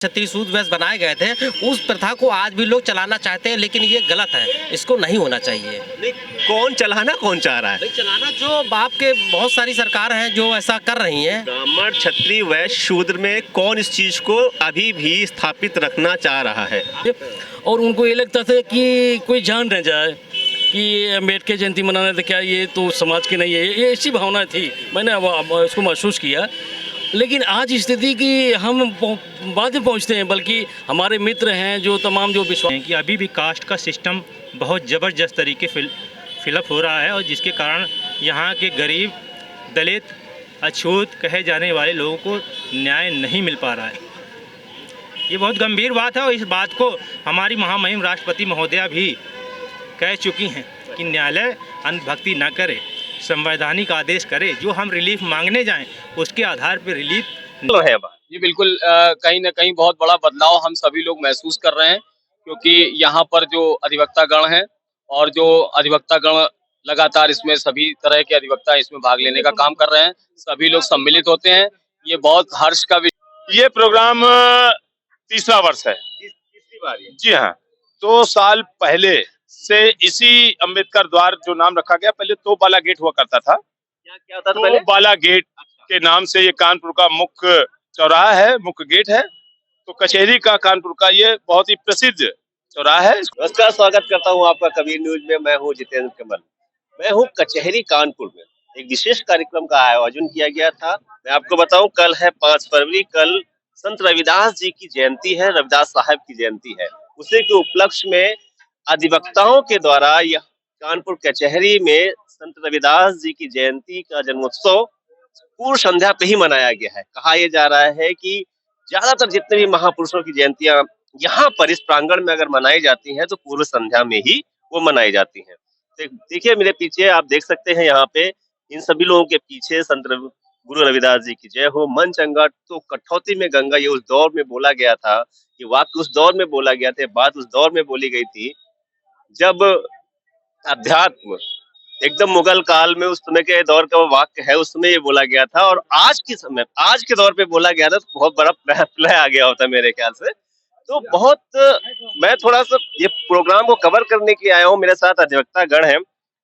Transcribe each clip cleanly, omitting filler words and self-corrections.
क्षत्रिय सूद वैश्य बनाए गए थे, उस प्रथा को आज भी लोग चलाना चाहते हैं, लेकिन ये गलत है, इसको नहीं होना चाहिए। नहीं, कौन चाह रहा है? भाई चलाना जो बाप के बहुत सारी सरकार हैं जो ऐसा कर रही हैं। ब्राह्मण क्षत्रिय वैश्य शूद्र में कौन इस चीज को अभी भी स्थापित रखना चाह रहा है? और उनको ये लगता था कि कोई जान न जाए कि अम्बेडकर जयंती मनाने तो क्या ये तो समाज की नहीं है, ये ऐसी भावना थी। मैंने अब इसको महसूस किया। लेकिन आज स्थिति की हम बाद में पहुंचते हैं, बल्कि हमारे मित्र हैं जो तमाम जो विश्वास कि अभी भी कास्ट का सिस्टम बहुत ज़बरदस्त तरीके फिलअप हो रहा है, और जिसके कारण यहाँ के गरीब, दलित, अछूत कहे जाने वाले लोगों को न्याय नहीं मिल पा रहा है। ये बहुत गंभीर बात है, और इस बात को हमारी महामहिम राष्ट्रपति महोदया भी कह चुकी हैं कि न्यायालय अंधभक्ति न करे, संवैधानिक आदेश करे, जो हम रिलीफ मांगने जाएं उसके आधार पर रिलीफ है। ये बिल्कुल कहीं ना कहीं बहुत बड़ा बदलाव हम सभी लोग महसूस कर रहे हैं, क्योंकि यहाँ पर जो अधिवक्ता गण हैं और जो अधिवक्ता गण लगातार इसमें सभी तरह के अधिवक्ता इसमें भाग लेने का काम कर रहे हैं, सभी लोग सम्मिलित होते हैं। ये बहुत हर्ष का ये प्रोग्राम तीसरा वर्ष है। तीसरी बार है। जी हाँ, 2 साल पहले से इसी अम्बेडकर द्वार जो नाम रखा गया, पहले तोपबाला गेट हुआ करता था। क्या होता था पहले? तोपबाला गेट के नाम से ये कानपुर का मुख्य चौराहा है, मुख्य गेट है। तो कचहरी का कानपुर का ये बहुत ही प्रसिद्ध चौराहा है। नमस्कार, स्वागत करता हूँ आपका कबीर न्यूज में। मैं हूँ जितेंद्र कमल। मैं हूँ कचहरी कानपुर में। एक विशेष कार्यक्रम का आयोजन किया गया था। मैं आपको बताऊं, कल है 5 फरवरी। कल संत रविदास जी की जयंती है, रविदास साहब की जयंती है। उसी के उपलक्ष्य में अधिवक्ताओं के द्वारा यह कानपुर कचहरी में संत रविदास जी की जयंती का जन्मोत्सव पूर्व संध्या पे ही मनाया गया है। कहा यह जा रहा है कि ज्यादातर जितने भी महापुरुषों की जयंतियां यहाँ पर इस प्रांगण में अगर मनाई जाती हैं तो पूर्व संध्या में ही वो मनाई जाती हैं। देखिए मेरे पीछे आप देख सकते हैं, यहाँ पे इन सभी लोगों के पीछे संत गुरु रविदास जी की जय हो, मन चंगा तो कठौती में गंगा, ये उस दौर में बोला गया था। ये वाक्य उस दौर में बोला गया था, बात उस दौर में बोली गई थी जब अध्यात्म एकदम मुगल काल में, उस समय के दौर का वाक्य है, उस समय ये बोला गया था। और आज के दौर पे बोला गया था तो बहुत बड़ा प्ले आ गया होता मेरे ख्याल से। तो बहुत मैं थोड़ा सा ये प्रोग्राम को कवर करने के लिए आया हूँ। मेरे साथ अधिवक्ता गण हैं।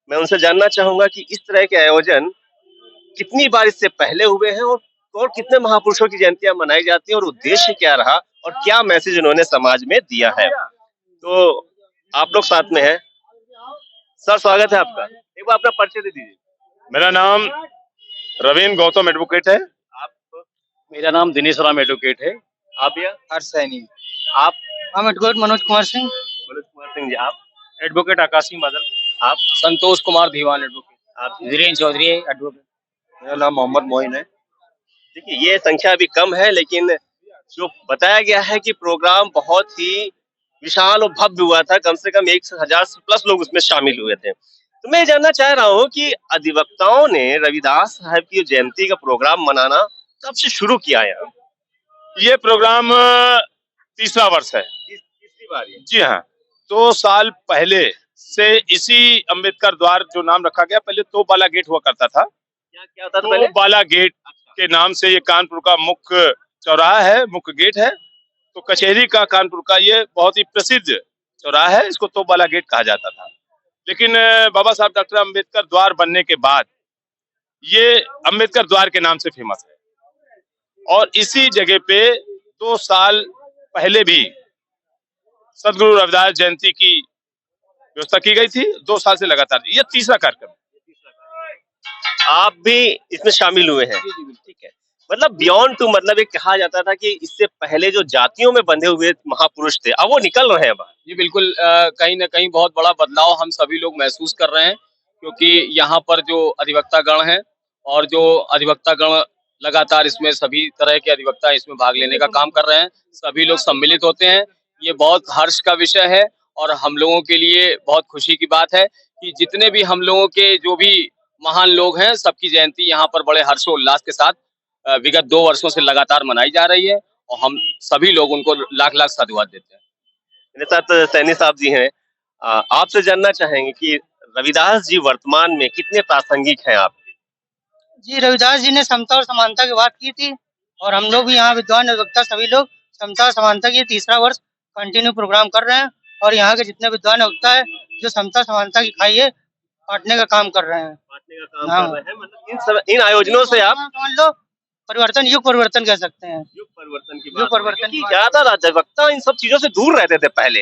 मैं उनसे जानना चाहूंगा कि इस तरह के आयोजन कितनी बार इससे पहले हुए हैं, और कितने महापुरुषों की जयंतियां मनाई जाती हैं, और उद्देश्य क्या रहा, और क्या मैसेज उन्होंने समाज में दिया है। तो आप लोग साथ में हैं। सर, स्वागत है आपका। एक बार अपना परिचय दे दीजिए। मेरा नाम रवीन गौतम एडवोकेट है। आप? मेरा नाम दिनेश राम एडवोकेट है। आप भैया? हर्ष सैनी। आप? हम एडवोकेट मनोज कुमार सिंह। मनोज कुमार सिंह जी। आप? एडवोकेट आकाश सिंह बादल। आप? संतोष कुमार दीवान एडवोकेट। आप? वीरेंद्र चौधरी एडवोकेट। मेरा नाम मोहम्मद मोइन है। देखिए, ये संख्या अभी कम है, लेकिन जो बताया गया है कि प्रोग्राम बहुत ही विशाल और भव्य हुआ था। कम से कम 1000 से प्लस लोग उसमें शामिल हुए थे। तो मैं जानना चाह रहा हूँ कि अधिवक्ताओं ने रविदास साहब की जयंती का प्रोग्राम मनाना कब से शुरू किया है? ये प्रोग्राम तीसरा वर्ष है। तीसरी बार है। जी हाँ, 2 साल पहले से इसी अम्बेडकर द्वार जो नाम रखा गया, पहले तोपबाला गेट हुआ करता था। क्या होता था पहले? तोपबाला गेट के नाम से ये कानपुर का मुख्य चौराहा है, मुख्य गेट है। तो कचहरी का कानपुर का ये बहुत ही प्रसिद्ध चौराहा है, इसको तोपबाला गेट कहा जाता था। लेकिन बाबा साहब डॉक्टर अम्बेडकर द्वार बनने के बाद ये अम्बेडकर द्वार के नाम से फेमस है। और इसी जगह पे 2 साल पहले भी सदगुरु रविदास जयंती की व्यवस्था की गई थी। 2 साल से लगातार ये तीसरा कार्यक्रम है। आप भी इसमें शामिल हुए हैं? ठीक है। मतलब बियॉन्ड टू, मतलब ये कहा जाता था कि इससे पहले जो जातियों में बंधे हुए महापुरुष थे, अब वो निकल रहे हैं बाहर। ये बिल्कुल कहीं ना कहीं बहुत बड़ा बदलाव हम सभी लोग महसूस कर रहे हैं, क्योंकि यहाँ पर जो अधिवक्ता गण हैं और जो अधिवक्ता गण लगातार इसमें सभी तरह के अधिवक्ता इसमें भाग लेने का काम कर रहे हैं, सभी लोग सम्मिलित होते हैं। ये बहुत हर्ष का विषय है, और हम लोगों के लिए बहुत खुशी की बात है कि जितने भी हम लोगों के जो भी महान लोग हैं, सबकी जयंती यहाँ पर बड़े हर्षोल्लास के साथ विगत 2 वर्षों से लगातार मनाई जा रही है, और हम सभी लोग उनको लाख लाख साधुवाद देते हैं। मेरे साथ सैनी साहब जी हैं। आपसे जानना चाहेंगे कि रविदास जी वर्तमान में कितने प्रासंगिक हैं आपके? जी, रविदास जी ने समता और समानता की बात की थी, और हम लोग भी यहाँ विद्वान अधिवक्ता सभी लोग समता समानता की तीसरा वर्ष कंटिन्यू प्रोग्राम कर रहे हैं और यहाँ के जितने विद्वान वक्ता है जो समता समानता की खाई है काटने का काम कर रहे हैं। बांटने का काम हाँ। कर रहे हैं, मतलब इन आयोजनों से आप समझ लो परिवर्तन, युग परिवर्तन कह सकते हैं। युग परिवर्तन की युग बात परिवर्तन की की बात। ज्यादा अधिवक्ता इन सब चीजों से दूर रहते थे पहले,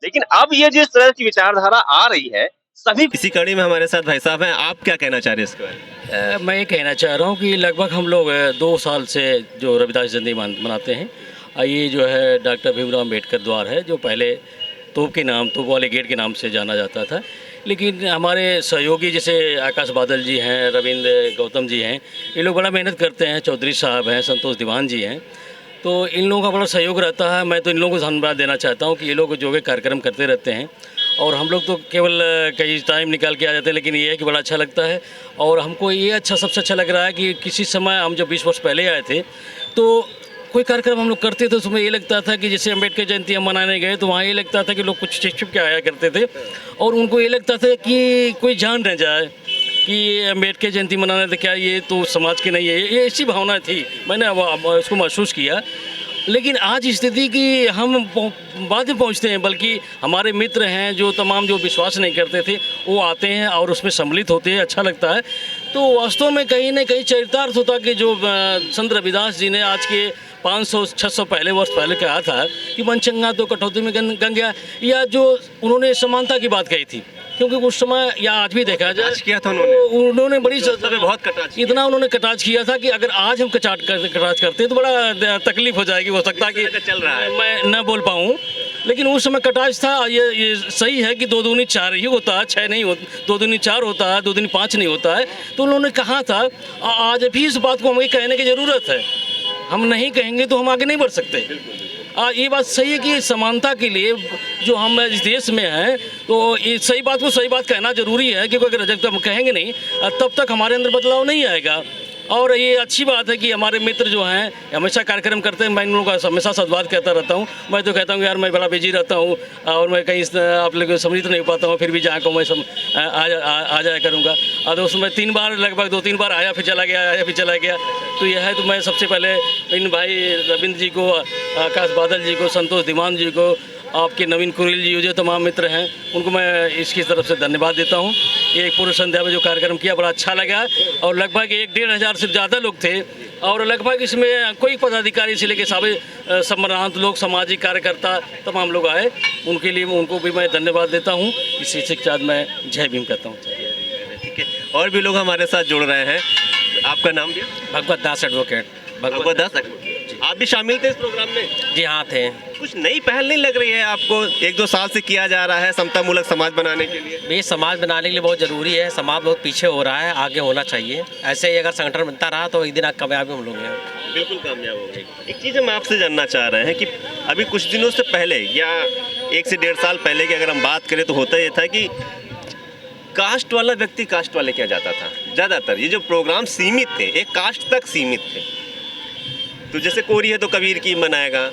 लेकिन अब ये जिस तरह की विचारधारा आ रही है, सभी इसी कड़ी में हमारे साथ भाई साहब हैं। आप क्या कहना चाह रहे हैं इसके बारे में? मैं ये कहना चाह रहा हूँ कि लगभग हम लोग 2 साल से जो रविदास जयंती मनाते हैं। ये जो है डॉक्टर भीमराव अम्बेडकर द्वार है, जो पहले तोप वाले गेट के नाम से जाना जाता था। लेकिन हमारे सहयोगी जैसे आकाश बादल जी हैं, रविंद्र गौतम जी हैं, ये लोग बड़ा मेहनत करते हैं। चौधरी साहब हैं, संतोष दीवान जी हैं, तो इन लोगों का बड़ा सहयोग रहता है। मैं तो इन लोगों को धन्यवाद देना चाहता हूँ कि ये लोग जो है कार्यक्रम करते रहते हैं और हम लोग तो केवल कहीं टाइम निकाल के आ जाते हैं, लेकिन ये है कि बड़ा अच्छा लगता है। और हमको ये सबसे अच्छा लग रहा है कि किसी समय हम जब 20 वर्ष पहले आए थे तो कोई कार्यक्रम हम लोग करते थे, उसमें ये लगता था कि जैसे अम्बेडकर जयंती हम मनाने गए तो वहाँ ये लगता था कि लोग कुछ छिप के आया करते थे और उनको ये लगता था कि कोई जान न जाए कि अम्बेडकर जयंती मनाने तो क्या ये तो समाज की नहीं है, ये ऐसी भावना थी। मैंने इसको महसूस किया। लेकिन आज स्थिति कि हम बाद में पहुंचते हैं, बल्कि हमारे मित्र हैं जो तमाम जो विश्वास नहीं करते थे वो आते हैं और उसमें सम्मिलित होते हैं, अच्छा लगता है। तो वास्तव में कहीं ना कहीं चरितार्थ होता कि जो संत रविदास जी ने आज के 500-600 वर्ष पहले कहा था कि मन चंगा तो कटौती में गंगा, या जो उन्होंने समानता की बात कही थी, क्योंकि उस समय या आज भी देखा जाए किया था उन्होंने बड़ी बहुत कटाक्ष किया। इतना उन्होंने कटाक्ष किया था कि अगर आज हम कटाक्ष करते तो बड़ा तकलीफ हो जाएगी। हो सकता है कि चल रहा है, मैं न बोल पाऊँ, लेकिन उस समय कटाक्ष था। ये सही है कि 2 दूनी 4 ही होता है, 6 नहीं होता, 2 दूनी 4 होता है, 2 दूनी 5 नहीं होता है। तो उन्होंने कहा था, आज भी इस बात को हमें कहने की ज़रूरत है। हम नहीं कहेंगे तो हम आगे नहीं बढ़ सकते। ये बात सही है कि समानता के लिए जो हम इस देश में हैं, तो ये सही बात को सही बात कहना जरूरी है, क्योंकि अगर जब तक हम कहेंगे नहीं तब तक हमारे अंदर बदलाव नहीं आएगा। और ये अच्छी बात है कि हमारे मित्र जो हैं हमेशा कार्यक्रम करते हैं। मैं इन लोगों का हमेशा सद्वाद कहता रहता हूँ। मैं तो कहता हूँ यार मैं बड़ा बिजी रहता हूँ और मैं कहीं आप लोगों को सम्मिलित नहीं हो पाता हूँ, फिर भी जहाँ को मैं आ जाया करूँगा। और तो उसमें 3 बार लगभग 2-3 बार आया फिर चला गया। तो यह है, तो मैं सबसे पहले इन भाई रविंद्र जी को, आकाश बादल जी को, संतोष दीवान जी को, आपके नवीन कुरेल जी जो तमाम मित्र हैं, उनको मैं इसकी तरफ से धन्यवाद देता हूँ। ये एक पूर्व संध्या में जो कार्यक्रम किया बड़ा अच्छा लगा और लगभग 1-1.5 हज़ार से ज़्यादा लोग थे और लगभग इसमें कोई पदाधिकारी से लेकर सभी सम्मानित लोग, सामाजिक कार्यकर्ता तमाम लोग आए। उनके लिए उनको भी मैं धन्यवाद देता हूँ। इसी के साथ मैं जय भीम कहता हूँ। ठीक है, और भी लोग हमारे साथ जुड़ रहे हैं। आपका नाम क्या? भगवत दास एडवोकेट। भगवत दास, आप भी शामिल थे इस प्रोग्राम में? जी हाँ थे। कुछ नई पहल नहीं लग रही है आपको? 1-2 साल से किया जा रहा है समता मूलक समाज बनाने के लिए। ये समाज बनाने के लिए बहुत ज़रूरी है। समाज बहुत पीछे हो रहा है, आगे होना चाहिए। ऐसे ही अगर संगठन बनता रहा तो एक दिन कामयाबी हम लोग हैं। बिल्कुल कामयाब होंगे। एक चीज़ हम आपसे जानना चाह रहे हैं कि अभी कुछ दिनों से पहले या 1 से 1.5 साल पहले की अगर हम बात करें तो होता ये था कि कास्ट वाला व्यक्ति कास्ट वाले किया जाता था। ज़्यादातर ये जो प्रोग्राम सीमित थे, एक कास्ट तक सीमित थे। तो जैसे कोरी है तो कबीर की मनाएगा।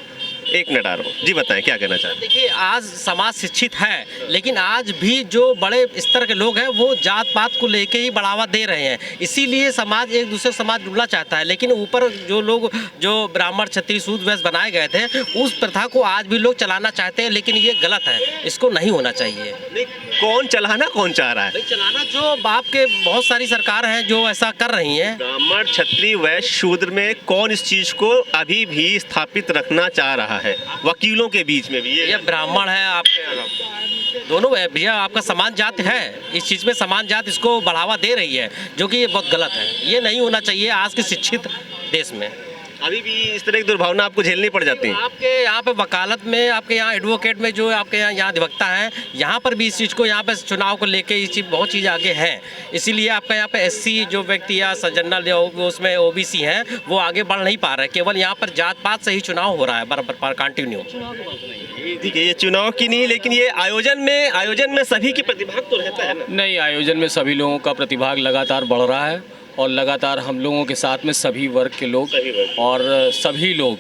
एक मिनट आ रहा हूँ जी, बताएं क्या कहना चाहते हैं? देखिए, आज समाज शिक्षित है, लेकिन आज भी जो बड़े स्तर के लोग हैं वो जात पात को लेके ही बढ़ावा दे रहे हैं। इसीलिए समाज एक दूसरे समाज जुड़ना चाहता है, लेकिन ऊपर जो लोग जो ब्राह्मण क्षत्रिय शूद्र वैश्य बनाए गए थे उस प्रथा को आज भी लोग चलाना चाहते हैं, लेकिन ये गलत है, इसको नहीं होना चाहिए। नहीं, कौन चलाना कौन चाह रहा है? चलाना जो बाप के बहुत सारी सरकार हैं जो ऐसा कर रही हैं। ब्राह्मण क्षत्रिय वैश्य शूद्र में कौन इस चीज को अभी भी स्थापित रखना चाह रहा है? वकीलों के बीच में भी ये ब्राह्मण है, आपके दोनों है भैया, आपका समान जात है। इस चीज़ में समान जात इसको बढ़ावा दे रही है, जो कि ये बहुत गलत है। ये नहीं होना चाहिए आज के शिक्षित देश में। अभी भी इस तरह की दुर्भावना आपको झेलनी पड़ जाती है? आपके यहाँ पे वकालत में, आपके यहाँ एडवोकेट में जो आपके यहाँ अधिवक्ता हैं, यहाँ पर भी इस चीज़ को, यहाँ पे चुनाव को लेके इस चीज़ बहुत चीज़ आगे है। इसीलिए आपका यहाँ पे SC जो व्यक्ति या जनरल उसमें OBC हैं वो आगे बढ़ नहीं पा रहे। केवल यहाँ पर जात पात से ही चुनाव हो रहा है बराबर कंटिन्यू। ठीक है, ये चुनाव की नहीं, लेकिन ये आयोजन में सभी की प्रतिभाग तो रहता है ना? नहीं, आयोजन में सभी लोगों का प्रतिभाग लगातार बढ़ रहा है और लगातार हम लोगों के साथ में सभी वर्ग के लोग और सभी लोग,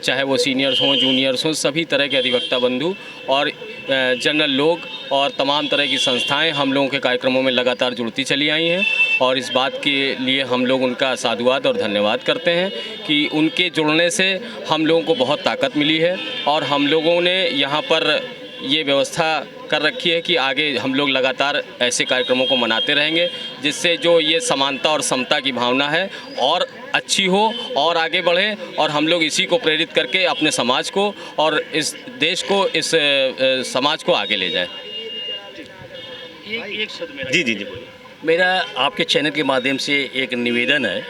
चाहे वो सीनियर्स हों, जूनियर्स हों, सभी तरह के अधिवक्ता बंधु और जनरल लोग और तमाम तरह की संस्थाएं हम लोगों के कार्यक्रमों में लगातार जुड़ती चली आई हैं और इस बात के लिए हम लोग उनका साधुवाद और धन्यवाद करते हैं कि उनके जुड़ने से हम लोगों को बहुत ताकत मिली है और हम लोगों ने यहाँ पर ये व्यवस्था कर रखी है कि आगे हम लोग लगातार ऐसे कार्यक्रमों को मनाते रहेंगे जिससे जो ये समानता और समता की भावना है और अच्छी हो और आगे बढ़े और हम लोग इसी को प्रेरित करके अपने समाज को और इस देश को, इस समाज को आगे ले जाएं। एक शब्द मेरा जी जी जी बोलिए। मेरा आपके चैनल के माध्यम से एक निवेदन है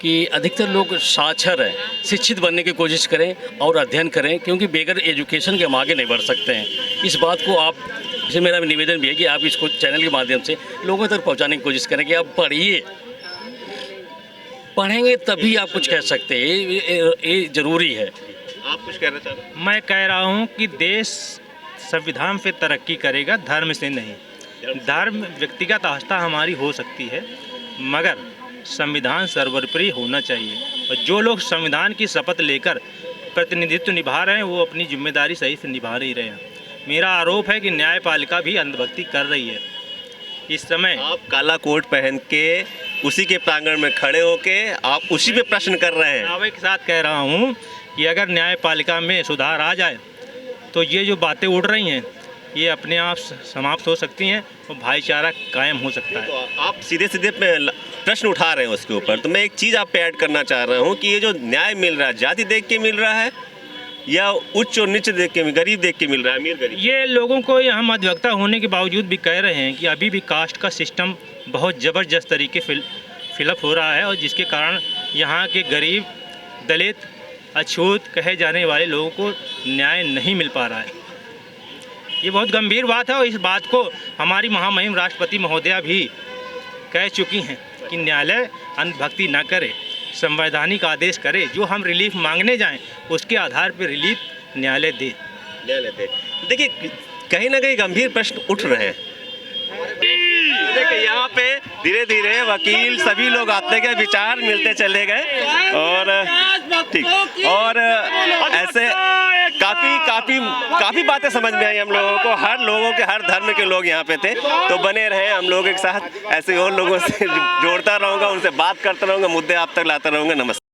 कि अधिकतर लोग साक्षर हैं, शिक्षित बनने की कोशिश करें और अध्ययन करें, क्योंकि बगैर एजुकेशन के हम आगे नहीं बढ़ सकते हैं। इस बात को आप से मेरा निवेदन भी है कि आप इसको चैनल के माध्यम से लोगों तक पहुंचाने की कोशिश करें कि आप पढ़िए, पढ़ेंगे तभी आप कुछ कह सकते हैं, ये ज़रूरी है। आप कुछ कहना चाह रहे हैं? मैं कह रहा हूँ कि देश संविधान पे तरक्की करेगा, धर्म से नहीं। धर्म व्यक्तिगत आस्था हमारी हो सकती है, मगर संविधान सर्वोपरि होना चाहिए। और जो लोग संविधान की शपथ लेकर प्रतिनिधित्व निभा रहे हैं वो अपनी जिम्मेदारी सही से निभा नहीं रहे हैं। मेरा आरोप है कि न्यायपालिका भी अंधभक्ति कर रही है। इस समय आप काला कोट पहन के उसी के प्रांगण में खड़े होके आप उसी पे प्रश्न कर रहे हैं। दावे के साथ कह रहा हूँ कि अगर न्यायपालिका में सुधार आ जाए तो ये जो बातें उड़ रही हैं ये अपने आप समाप्त हो सकती हैं और भाईचारा कायम हो सकता है। तो आप सीधे सीधे प्रश्न उठा रहे हैं उसके ऊपर, तो मैं एक चीज़ आप पे ऐड करना चाह रहा हूँ कि ये जो न्याय मिल रहा है जाति देख के मिल रहा है या उच्च और नीच देख के, गरीब देख के मिल रहा है, अमीर गरीब? ये लोगों को हम अधिवक्ता होने के बावजूद भी कह रहे हैं कि अभी भी कास्ट का सिस्टम बहुत ज़बरदस्त तरीके फिलअप हो रहा है और जिसके कारण यहाँ के गरीब, दलित, अछूत कहे जाने वाले लोगों को न्याय नहीं मिल पा रहा है। ये बहुत गंभीर बात है और इस बात को हमारी महामहिम राष्ट्रपति महोदया भी कह चुकी हैं कि न्यायालय अंधभक्ति न करे, संवैधानिक आदेश करे, जो हम रिलीफ मांगने जाएं उसके आधार पर रिलीफ न्यायालय दे। देखिए कहीं ना कहीं गंभीर प्रश्न उठ रहे हैं। देखिए यहाँ पे धीरे धीरे वकील सभी लोग आते गए, विचार मिलते चले गए और ठीक, और ऐसे काफ़ी बातें समझ में आई हम लोगों को। हर लोगों के, हर धर्म के लोग यहाँ पे थे, तो बने रहे हम लोग एक साथ। ऐसे और लोगों से जोड़ता रहूँगा, उनसे बात करता रहूँगा, मुद्दे आप तक लाता रहूँगा। नमस्ते।